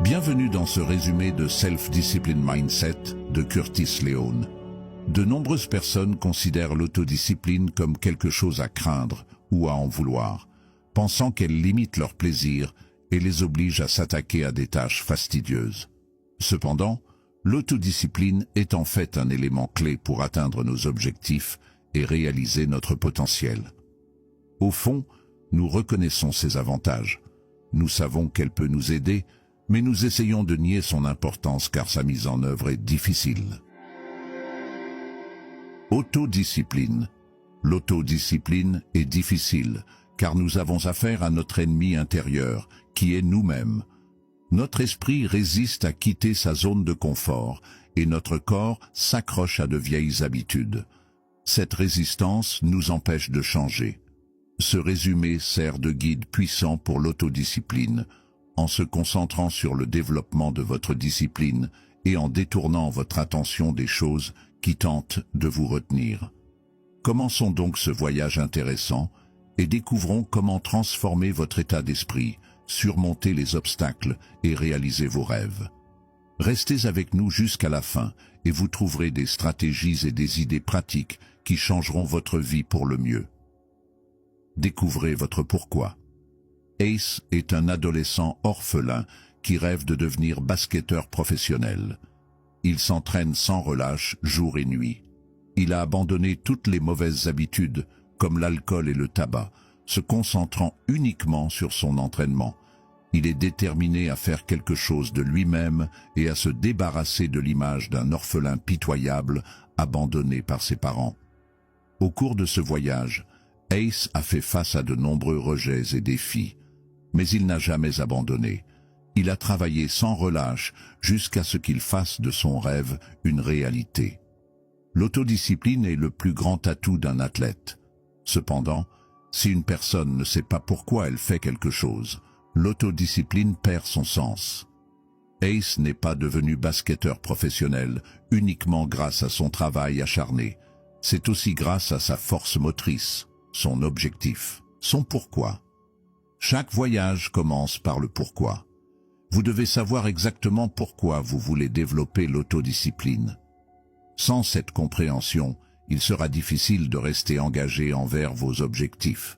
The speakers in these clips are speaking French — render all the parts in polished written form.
Bienvenue dans ce résumé de Self-Discipline Mindset de Curtis Leone. De nombreuses personnes considèrent l'autodiscipline comme quelque chose à craindre ou à en vouloir, pensant qu'elle limite leur plaisir et les oblige à s'attaquer à des tâches fastidieuses. Cependant, l'autodiscipline est en fait un élément clé pour atteindre nos objectifs et réaliser notre potentiel. Au fond, nous reconnaissons ses avantages. Nous savons qu'elle peut nous aider, mais nous essayons de nier son importance car sa mise en œuvre est difficile. Autodiscipline. L'autodiscipline est difficile car nous avons affaire à notre ennemi intérieur, qui est nous-mêmes. Notre esprit résiste à quitter sa zone de confort et notre corps s'accroche à de vieilles habitudes. Cette résistance nous empêche de changer. Ce résumé sert de guide puissant pour l'autodiscipline, en se concentrant sur le développement de votre discipline et en détournant votre attention des choses qui tentent de vous retenir. Commençons donc ce voyage intéressant et découvrons comment transformer votre état d'esprit, surmonter les obstacles et réaliser vos rêves. Restez avec nous jusqu'à la fin et vous trouverez des stratégies et des idées pratiques qui changeront votre vie pour le mieux. Découvrez votre pourquoi. Ace est un adolescent orphelin qui rêve de devenir basketteur professionnel. Il s'entraîne sans relâche jour et nuit. Il a abandonné toutes les mauvaises habitudes, comme l'alcool et le tabac, se concentrant uniquement sur son entraînement. Il est déterminé à faire quelque chose de lui-même et à se débarrasser de l'image d'un orphelin pitoyable, abandonné par ses parents. Au cours de ce voyage, Ace a fait face à de nombreux rejets et défis. Mais il n'a jamais abandonné. Il a travaillé sans relâche jusqu'à ce qu'il fasse de son rêve une réalité. L'autodiscipline est le plus grand atout d'un athlète. Cependant, si une personne ne sait pas pourquoi elle fait quelque chose, l'autodiscipline perd son sens. Ace n'est pas devenu basketteur professionnel uniquement grâce à son travail acharné. C'est aussi grâce à sa force motrice, son objectif, son pourquoi. Chaque voyage commence par le pourquoi. Vous devez savoir exactement pourquoi vous voulez développer l'autodiscipline. Sans cette compréhension, il sera difficile de rester engagé envers vos objectifs.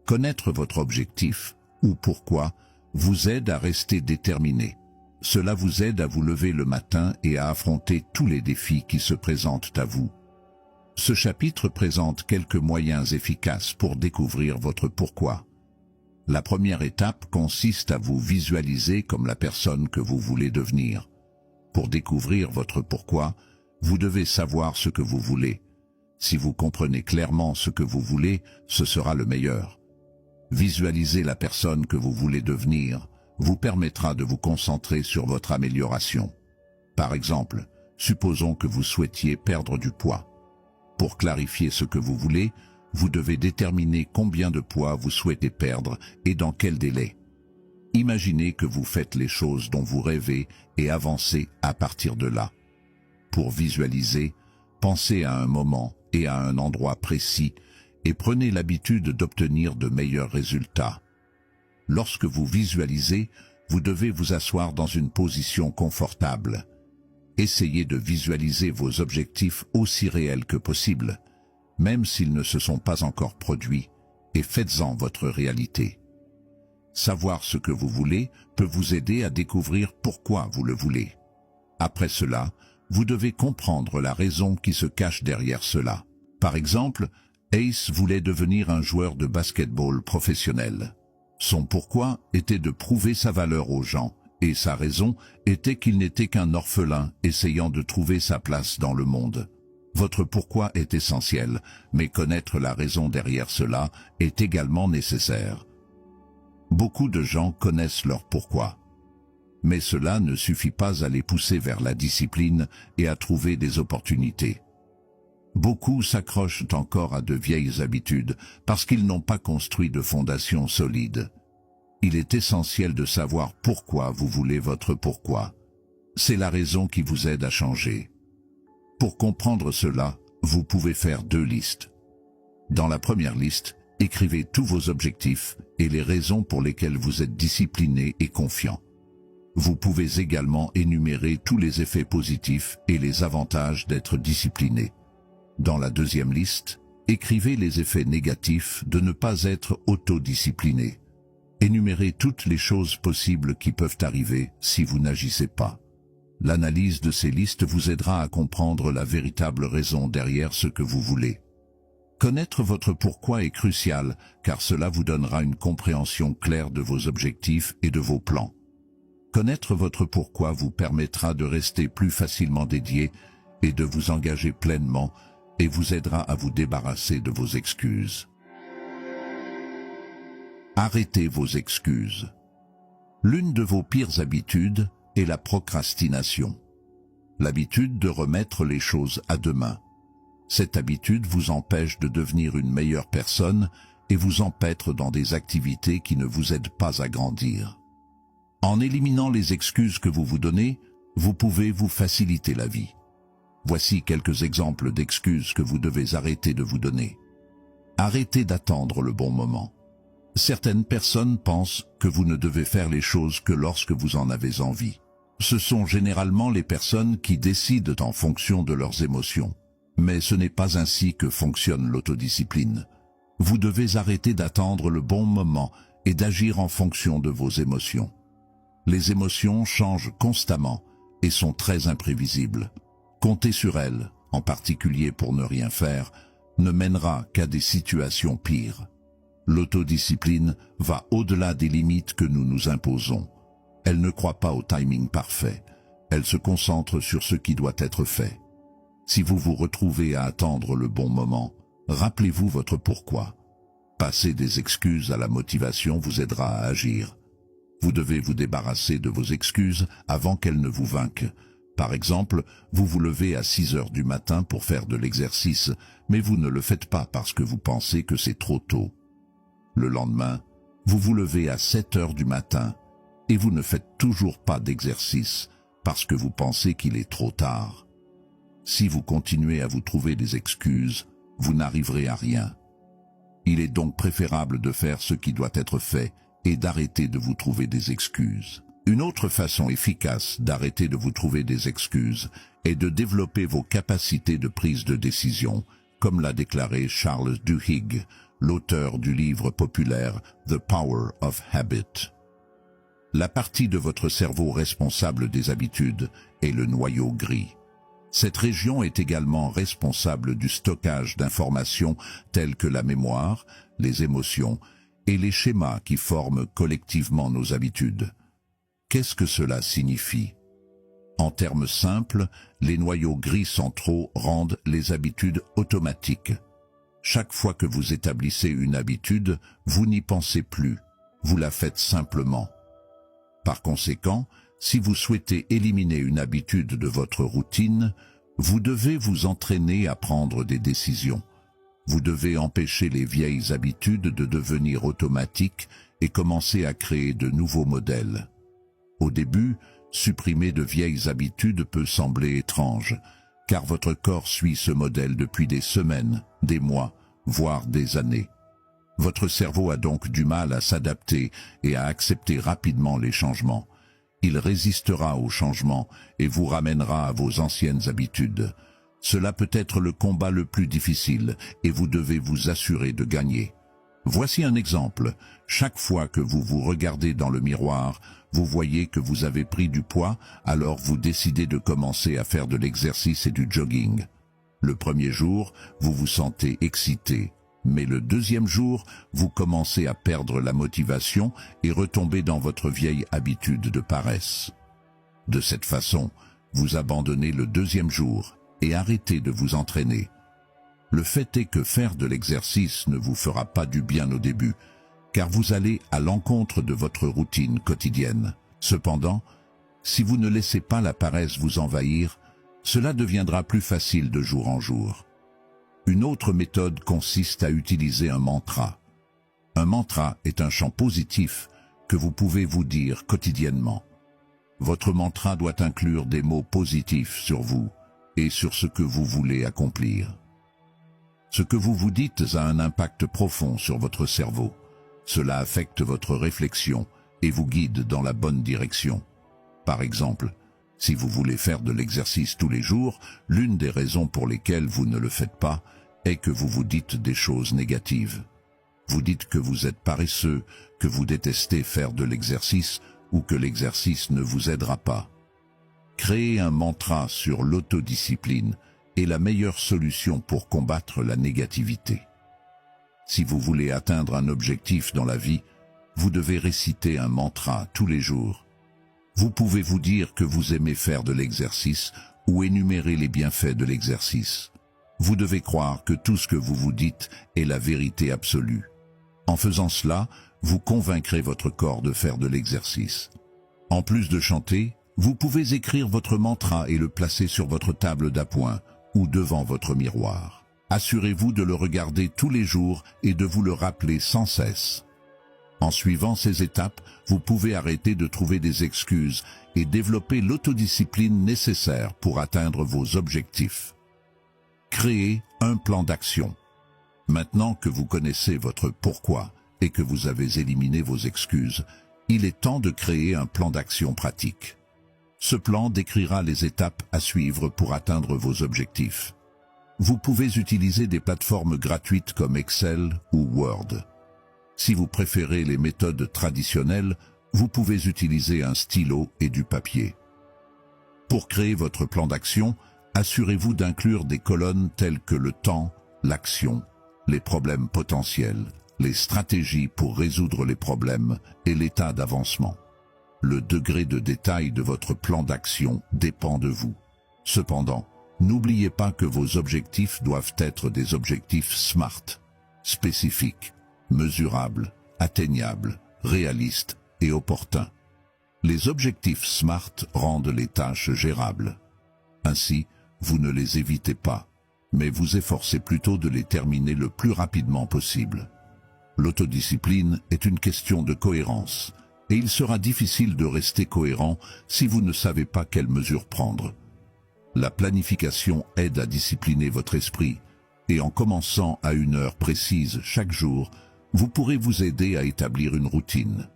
Connaître votre objectif, ou pourquoi, vous aide à rester déterminé. Cela vous aide à vous lever le matin et à affronter tous les défis qui se présentent à vous. Ce chapitre présente quelques moyens efficaces pour découvrir votre pourquoi. La première étape consiste à vous visualiser comme la personne que vous voulez devenir. Pour découvrir votre pourquoi, vous devez savoir ce que vous voulez. Si vous comprenez clairement ce que vous voulez, ce sera le meilleur. Visualiser la personne que vous voulez devenir vous permettra de vous concentrer sur votre amélioration. Par exemple, supposons que vous souhaitiez perdre du poids. Pour clarifier ce que vous voulez, vous devez déterminer combien de poids vous souhaitez perdre et dans quel délai. Imaginez que vous faites les choses dont vous rêvez et avancez à partir de là. Pour visualiser, pensez à un moment et à un endroit précis et prenez l'habitude d'obtenir de meilleurs résultats. Lorsque vous visualisez, vous devez vous asseoir dans une position confortable. Essayez de visualiser vos objectifs aussi réels que possible, même s'ils ne se sont pas encore produits, et faites-en votre réalité. Savoir ce que vous voulez peut vous aider à découvrir pourquoi vous le voulez. Après cela, vous devez comprendre la raison qui se cache derrière cela. Par exemple, Ace voulait devenir un joueur de basketball professionnel. Son pourquoi était de prouver sa valeur aux gens, et sa raison était qu'il n'était qu'un orphelin essayant de trouver sa place dans le monde. Votre pourquoi est essentiel, mais connaître la raison derrière cela est également nécessaire. Beaucoup de gens connaissent leur pourquoi. Mais cela ne suffit pas à les pousser vers la discipline et à trouver des opportunités. Beaucoup s'accrochent encore à de vieilles habitudes parce qu'ils n'ont pas construit de fondation solide. Il est essentiel de savoir pourquoi vous voulez votre pourquoi. C'est la raison qui vous aide à changer. Pour comprendre cela, vous pouvez faire 2 listes. Dans la première liste, écrivez tous vos objectifs et les raisons pour lesquelles vous êtes discipliné et confiant. Vous pouvez également énumérer tous les effets positifs et les avantages d'être discipliné. Dans la deuxième liste, écrivez les effets négatifs de ne pas être autodiscipliné. Énumérez toutes les choses possibles qui peuvent arriver si vous n'agissez pas. L'analyse de ces listes vous aidera à comprendre la véritable raison derrière ce que vous voulez. Connaître votre pourquoi est crucial, car cela vous donnera une compréhension claire de vos objectifs et de vos plans. Connaître votre pourquoi vous permettra de rester plus facilement dédié et de vous engager pleinement et vous aidera à vous débarrasser de vos excuses. Arrêtez vos excuses. L'une de vos pires habitudes est la procrastination. L'habitude de remettre les choses à demain. Cette habitude vous empêche de devenir une meilleure personne et vous empêtre dans des activités qui ne vous aident pas à grandir. En éliminant les excuses que vous vous donnez, vous pouvez vous faciliter la vie. Voici quelques exemples d'excuses que vous devez arrêter de vous donner. Arrêtez d'attendre le bon moment. Certaines personnes pensent que vous ne devez faire les choses que lorsque vous en avez envie. Ce sont généralement les personnes qui décident en fonction de leurs émotions. Mais ce n'est pas ainsi que fonctionne l'autodiscipline. Vous devez arrêter d'attendre le bon moment et d'agir en fonction de vos émotions. Les émotions changent constamment et sont très imprévisibles. Compter sur elles, en particulier pour ne rien faire, ne mènera qu'à des situations pires. L'autodiscipline va au-delà des limites que nous nous imposons. Elle ne croit pas au timing parfait. Elle se concentre sur ce qui doit être fait. Si vous vous retrouvez à attendre le bon moment, rappelez-vous votre pourquoi. Passer des excuses à la motivation vous aidera à agir. Vous devez vous débarrasser de vos excuses avant qu'elles ne vous vainquent. Par exemple, vous vous levez à 6 heures du matin pour faire de l'exercice, mais vous ne le faites pas parce que vous pensez que c'est trop tôt. Le lendemain, vous vous levez à 7 heures du matin et vous ne faites toujours pas d'exercice parce que vous pensez qu'il est trop tard. Si vous continuez à vous trouver des excuses, vous n'arriverez à rien. Il est donc préférable de faire ce qui doit être fait et d'arrêter de vous trouver des excuses. Une autre façon efficace d'arrêter de vous trouver des excuses est de développer vos capacités de prise de décision, comme l'a déclaré Charles Duhigg, l'auteur du livre populaire The Power of Habit. La partie de votre cerveau responsable des habitudes est le noyau gris. Cette région est également responsable du stockage d'informations telles que la mémoire, les émotions et les schémas qui forment collectivement nos habitudes. Qu'est-ce que cela signifie? En termes simples, les noyaux gris centraux rendent les habitudes automatiques. Chaque fois que vous établissez une habitude, vous n'y pensez plus, vous la faites simplement. Par conséquent, si vous souhaitez éliminer une habitude de votre routine, vous devez vous entraîner à prendre des décisions. Vous devez empêcher les vieilles habitudes de devenir automatiques et commencer à créer de nouveaux modèles. Au début, supprimer de vieilles habitudes peut sembler étrange, car votre corps suit ce modèle depuis des semaines, des mois, voire des années. Votre cerveau a donc du mal à s'adapter et à accepter rapidement les changements. Il résistera aux changements et vous ramènera à vos anciennes habitudes. Cela peut être le combat le plus difficile et vous devez vous assurer de gagner. Voici un exemple. Chaque fois que vous vous regardez dans le miroir, vous voyez que vous avez pris du poids, alors vous décidez de commencer à faire de l'exercice et du jogging. Le premier jour, vous vous sentez excité, mais le deuxième jour, vous commencez à perdre la motivation et retomber dans votre vieille habitude de paresse. De cette façon, vous abandonnez le deuxième jour et arrêtez de vous entraîner. Le fait est que faire de l'exercice ne vous fera pas du bien au début, car vous allez à l'encontre de votre routine quotidienne. Cependant, si vous ne laissez pas la paresse vous envahir, cela deviendra plus facile de jour en jour. Une autre méthode consiste à utiliser un mantra. Un mantra est un chant positif que vous pouvez vous dire quotidiennement. Votre mantra doit inclure des mots positifs sur vous et sur ce que vous voulez accomplir. Ce que vous vous dites a un impact profond sur votre cerveau. Cela affecte votre réflexion et vous guide dans la bonne direction. Par exemple, si vous voulez faire de l'exercice tous les jours, l'une des raisons pour lesquelles vous ne le faites pas est que vous vous dites des choses négatives. Vous dites que vous êtes paresseux, que vous détestez faire de l'exercice ou que l'exercice ne vous aidera pas. Créer un mantra sur l'autodiscipline est la meilleure solution pour combattre la négativité. Si vous voulez atteindre un objectif dans la vie, vous devez réciter un mantra tous les jours. Vous pouvez vous dire que vous aimez faire de l'exercice ou énumérer les bienfaits de l'exercice. Vous devez croire que tout ce que vous vous dites est la vérité absolue. En faisant cela, vous convaincrez votre corps de faire de l'exercice. En plus de chanter, vous pouvez écrire votre mantra et le placer sur votre table d'appoint ou devant votre miroir. Assurez-vous de le regarder tous les jours et de vous le rappeler sans cesse. En suivant ces étapes, vous pouvez arrêter de trouver des excuses et développer l'autodiscipline nécessaire pour atteindre vos objectifs. Créez un plan d'action. Maintenant que vous connaissez votre pourquoi et que vous avez éliminé vos excuses, il est temps de créer un plan d'action pratique. Ce plan décrira les étapes à suivre pour atteindre vos objectifs. Vous pouvez utiliser des plateformes gratuites comme Excel ou Word. Si vous préférez les méthodes traditionnelles, vous pouvez utiliser un stylo et du papier. Pour créer votre plan d'action, assurez-vous d'inclure des colonnes telles que le temps, l'action, les problèmes potentiels, les stratégies pour résoudre les problèmes et l'état d'avancement. Le degré de détail de votre plan d'action dépend de vous. Cependant, n'oubliez pas que vos objectifs doivent être des objectifs SMART, spécifiques, mesurables, atteignables, réalistes et opportuns. Les objectifs SMART rendent les tâches gérables. Ainsi, vous ne les évitez pas, mais vous efforcez plutôt de les terminer le plus rapidement possible. L'autodiscipline est une question de cohérence, et il sera difficile de rester cohérent si vous ne savez pas quelles mesures prendre. La planification aide à discipliner votre esprit, et en commençant à une heure précise chaque jour, vous pourrez vous aider à établir une routine.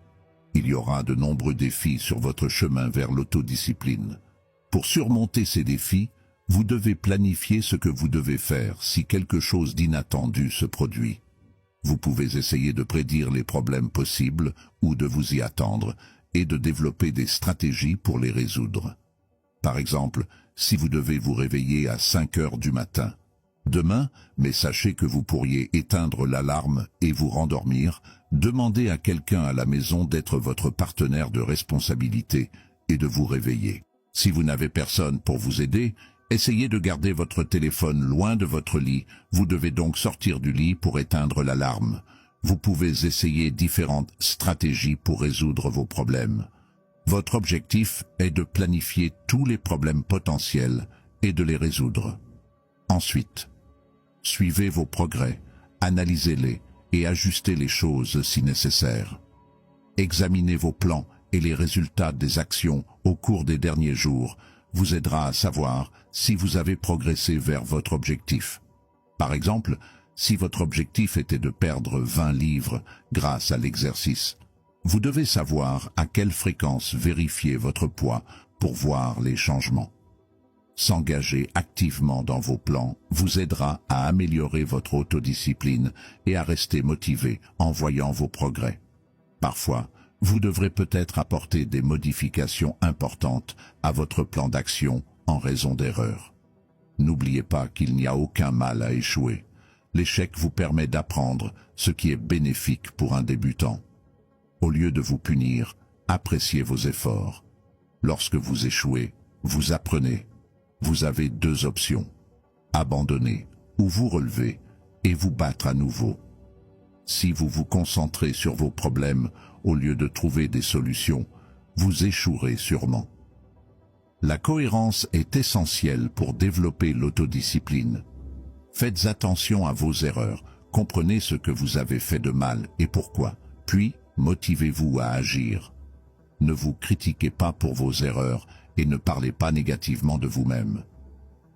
Il y aura de nombreux défis sur votre chemin vers l'autodiscipline. Pour surmonter ces défis, vous devez planifier ce que vous devez faire si quelque chose d'inattendu se produit. Vous pouvez essayer de prédire les problèmes possibles ou de vous y attendre et de développer des stratégies pour les résoudre. Par exemple, si vous devez vous réveiller à 5 heures du matin, demain, mais sachez que vous pourriez éteindre l'alarme et vous rendormir, demandez à quelqu'un à la maison d'être votre partenaire de responsabilité et de vous réveiller. Si vous n'avez personne pour vous aider, essayez de garder votre téléphone loin de votre lit. Vous devez donc sortir du lit pour éteindre l'alarme. Vous pouvez essayer différentes stratégies pour résoudre vos problèmes. Votre objectif est de planifier tous les problèmes potentiels et de les résoudre. Ensuite, suivez vos progrès, analysez-les et ajustez les choses si nécessaire. Examinez vos plans et les résultats des actions au cours des derniers jours vous aidera à savoir si vous avez progressé vers votre objectif. Par exemple, si votre objectif était de perdre 20 livres grâce à l'exercice, vous devez savoir à quelle fréquence vérifier votre poids pour voir les changements. S'engager activement dans vos plans vous aidera à améliorer votre autodiscipline et à rester motivé en voyant vos progrès. Parfois, vous devrez peut-être apporter des modifications importantes à votre plan d'action en raison d'erreurs. N'oubliez pas qu'il n'y a aucun mal à échouer. L'échec vous permet d'apprendre, ce qui est bénéfique pour un débutant. Au lieu de vous punir, appréciez vos efforts. Lorsque vous échouez, vous apprenez. Vous avez 2 options. Abandonner ou vous relever et vous battre à nouveau. Si vous vous concentrez sur vos problèmes au lieu de trouver des solutions, vous échouerez sûrement. La cohérence est essentielle pour développer l'autodiscipline. Faites attention à vos erreurs, comprenez ce que vous avez fait de mal et pourquoi, puis motivez-vous à agir. Ne vous critiquez pas pour vos erreurs et ne parlez pas négativement de vous-même.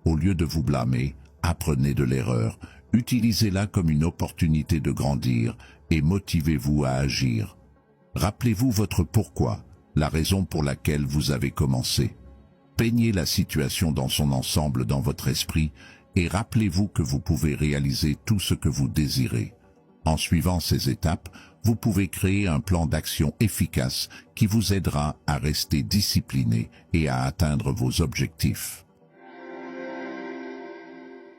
Au lieu de vous blâmer, apprenez de l'erreur, utilisez-la comme une opportunité de grandir et motivez-vous à agir. Rappelez-vous votre pourquoi la raison pour laquelle vous avez commencé. Peignez la situation dans son ensemble dans votre esprit et rappelez-vous que vous pouvez réaliser tout ce que vous désirez. En suivant ces étapes, vous pouvez créer un plan d'action efficace qui vous aidera à rester discipliné et à atteindre vos objectifs.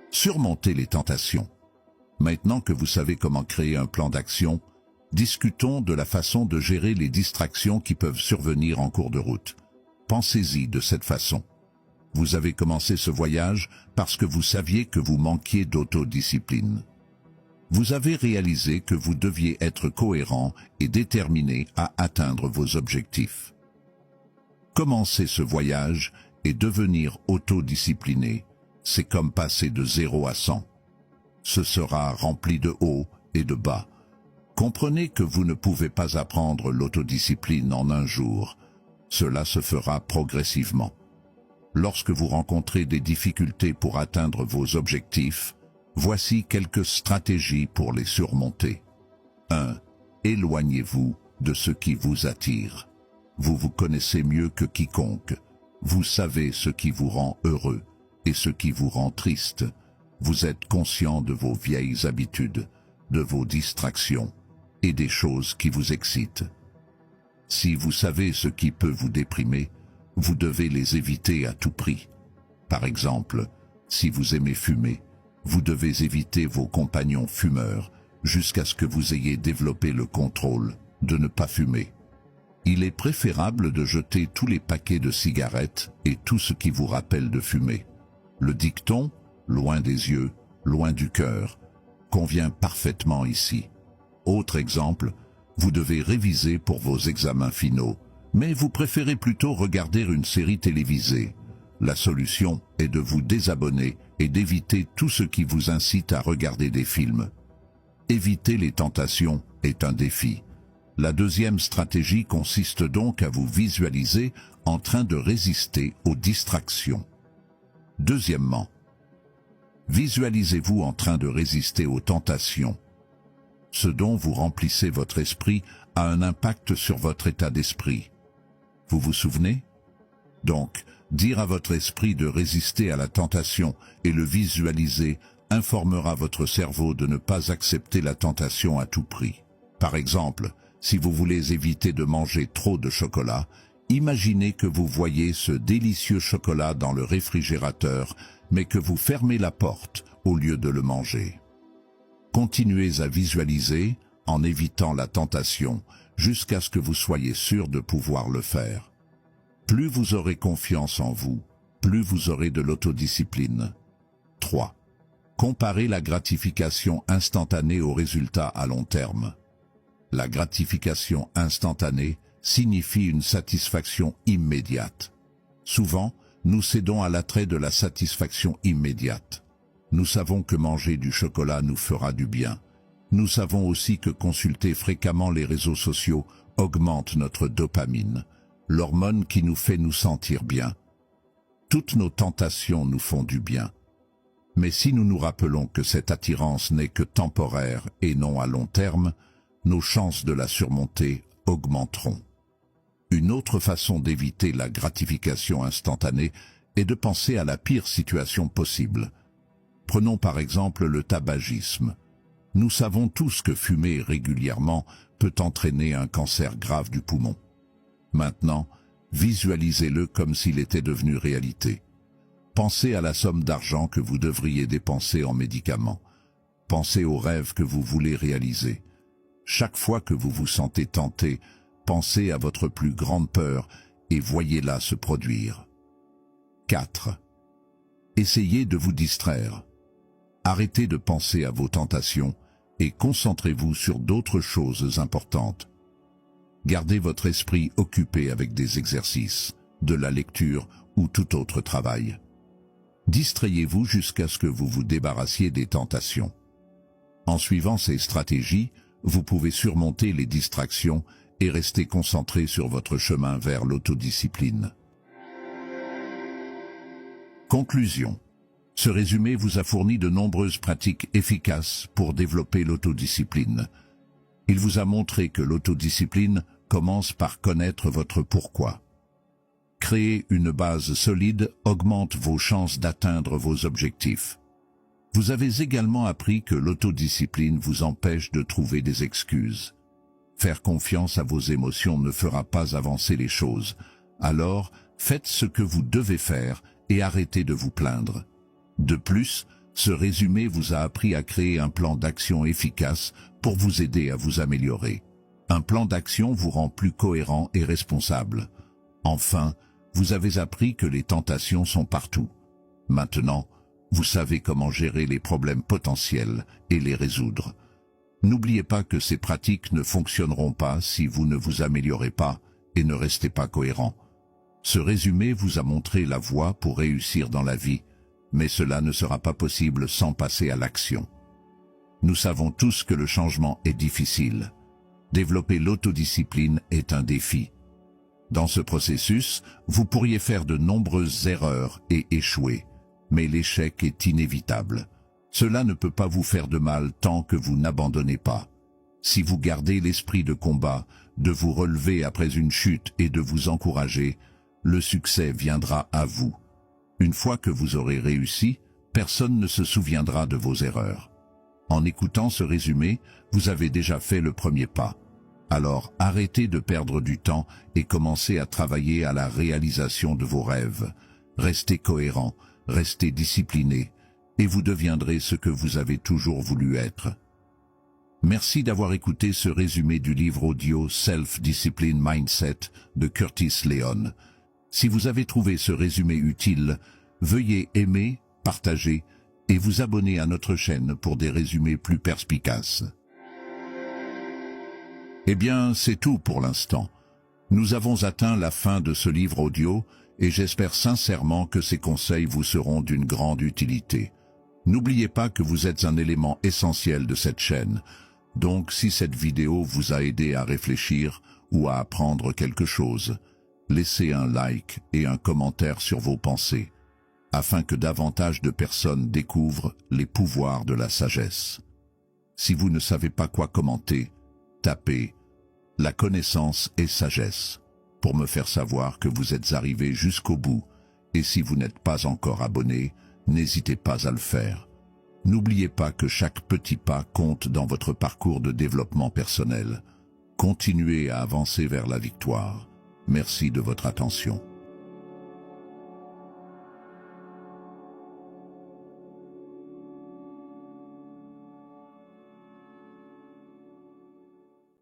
Surmonter les tentations. Maintenant que vous savez comment créer un plan d'action, discutons de la façon de gérer les distractions qui peuvent survenir en cours de route. Pensez-y de cette façon. Vous avez commencé ce voyage parce que vous saviez que vous manquiez d'autodiscipline. Vous avez réalisé que vous deviez être cohérent et déterminé à atteindre vos objectifs. Commencer ce voyage et devenir autodiscipliné, c'est comme passer de 0 à 100. Ce sera rempli de hauts et de bas. Comprenez que vous ne pouvez pas apprendre l'autodiscipline en un jour. Cela se fera progressivement. Lorsque vous rencontrez des difficultés pour atteindre vos objectifs, voici quelques stratégies pour les surmonter. 1. Éloignez-vous de ce qui vous attire. Vous vous connaissez mieux que quiconque. Vous savez ce qui vous rend heureux et ce qui vous rend triste. Vous êtes conscient de vos vieilles habitudes, de vos distractions et des choses qui vous excitent. Si vous savez ce qui peut vous déprimer, vous devez les éviter à tout prix. Par exemple, si vous aimez fumer, vous devez éviter vos compagnons fumeurs jusqu'à ce que vous ayez développé le contrôle de ne pas fumer. Il est préférable de jeter tous les paquets de cigarettes et tout ce qui vous rappelle de fumer. Le dicton « loin des yeux, loin du cœur » convient parfaitement ici. Autre exemple, vous devez réviser pour vos examens finaux, mais vous préférez plutôt regarder une série télévisée. La solution est de vous désabonner et d'éviter tout ce qui vous incite à regarder des films. Éviter les tentations est un défi. La deuxième stratégie consiste donc à vous visualiser en train de résister aux distractions. Deuxièmement, visualisez-vous en train de résister aux tentations. Ce dont vous remplissez votre esprit a un impact sur votre état d'esprit. Vous vous souvenez? Donc, dire à votre esprit de résister à la tentation et le visualiser informera votre cerveau de ne pas accepter la tentation à tout prix. Par exemple, si vous voulez éviter de manger trop de chocolat, imaginez que vous voyez ce délicieux chocolat dans le réfrigérateur, mais que vous fermez la porte au lieu de le manger. Continuez à visualiser en évitant la tentation jusqu'à ce que vous soyez sûr de pouvoir le faire. Plus vous aurez confiance en vous, plus vous aurez de l'autodiscipline. 3. Comparez la gratification instantanée aux résultats à long terme. La gratification instantanée signifie une satisfaction immédiate. Souvent, nous cédons à l'attrait de la satisfaction immédiate. Nous savons que manger du chocolat nous fera du bien. Nous savons aussi que consulter fréquemment les réseaux sociaux augmente notre dopamine, l'hormone qui nous fait nous sentir bien. Toutes nos tentations nous font du bien. Mais si nous nous rappelons que cette attirance n'est que temporaire et non à long terme, nos chances de la surmonter augmenteront. Une autre façon d'éviter la gratification instantanée est de penser à la pire situation possible. Prenons par exemple le tabagisme. Nous savons tous que fumer régulièrement peut entraîner un cancer grave du poumon. Maintenant, visualisez-le comme s'il était devenu réalité. Pensez à la somme d'argent que vous devriez dépenser en médicaments. Pensez aux rêves que vous voulez réaliser. Chaque fois que vous vous sentez tenté, pensez à votre plus grande peur et voyez-la se produire. 4. Essayez de vous distraire. Arrêtez de penser à vos tentations et concentrez-vous sur d'autres choses importantes. Gardez votre esprit occupé avec des exercices, de la lecture ou tout autre travail. Distrayez-vous jusqu'à ce que vous vous débarrassiez des tentations. En suivant ces stratégies, vous pouvez surmonter les distractions et rester concentré sur votre chemin vers l'autodiscipline. Conclusion. Ce résumé vous a fourni de nombreuses pratiques efficaces pour développer l'autodiscipline. Il vous a montré que l'autodiscipline commence par connaître votre pourquoi. Créer une base solide augmente vos chances d'atteindre vos objectifs. Vous avez également appris que l'autodiscipline vous empêche de trouver des excuses. Faire confiance à vos émotions ne fera pas avancer les choses. Alors, faites ce que vous devez faire et arrêtez de vous plaindre. De plus, ce résumé vous a appris à créer un plan d'action efficace pour vous aider à vous améliorer. Un plan d'action vous rend plus cohérent et responsable. Enfin, vous avez appris que les tentations sont partout. Maintenant, vous savez comment gérer les problèmes potentiels et les résoudre. N'oubliez pas que ces pratiques ne fonctionneront pas si vous ne vous améliorez pas et ne restez pas cohérent. Ce résumé vous a montré la voie pour réussir dans la vie, mais cela ne sera pas possible sans passer à l'action. Nous savons tous que le changement est difficile. Développer l'autodiscipline est un défi. Dans ce processus, vous pourriez faire de nombreuses erreurs et échouer, mais l'échec est inévitable. Cela ne peut pas vous faire de mal tant que vous n'abandonnez pas. Si vous gardez l'esprit de combat, de vous relever après une chute et de vous encourager, le succès viendra à vous. Une fois que vous aurez réussi, personne ne se souviendra de vos erreurs. En écoutant ce résumé, vous avez déjà fait le premier pas. Alors arrêtez de perdre du temps et commencez à travailler à la réalisation de vos rêves. Restez cohérent, restez discipliné, et vous deviendrez ce que vous avez toujours voulu être. Merci d'avoir écouté ce résumé du livre audio Self-Discipline Mindset de Curtis Leon. Si vous avez trouvé ce résumé utile, veuillez aimer, partager et vous abonner à notre chaîne pour des résumés plus perspicaces. Eh bien, c'est tout pour l'instant. Nous avons atteint la fin de ce livre audio et j'espère sincèrement que ces conseils vous seront d'une grande utilité. N'oubliez pas que vous êtes un élément essentiel de cette chaîne. Donc, si cette vidéo vous a aidé à réfléchir ou à apprendre quelque chose, laissez un like et un commentaire sur vos pensées, afin que davantage de personnes découvrent les pouvoirs de la sagesse. Si vous ne savez pas quoi commenter, tapez « La connaissance et sagesse » pour me faire savoir que vous êtes arrivé jusqu'au bout, et si vous n'êtes pas encore abonné, n'hésitez pas à le faire. N'oubliez pas que chaque petit pas compte dans votre parcours de développement personnel. Continuez à avancer vers la victoire. Merci de votre attention.